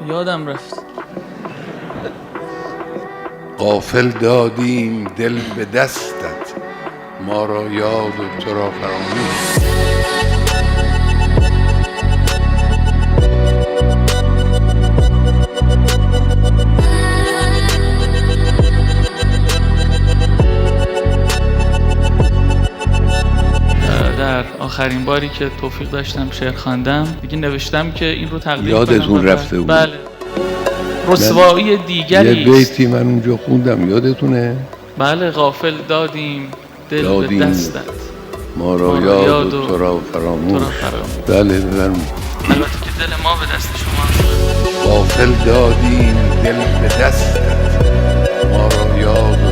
یادم رفت. غافل دادیم دل به دستت، ما را یاد و تو را فراموش. در آخرین باری که توفیق داشتم شعر خواندم دیگه نوشتم که این رو تقدیم کنم. یادتون رفته بود؟ بله. رسوایی دیگری یه بیتی من اونجا خوندم، یادتونه؟ بله. غافل دادیم دل به دستت، ما را یاد و تو را فراموش. بله بفرمایید. البته که دل ما به دست شما. غافل دادیم دل به دستت، ما را یاد و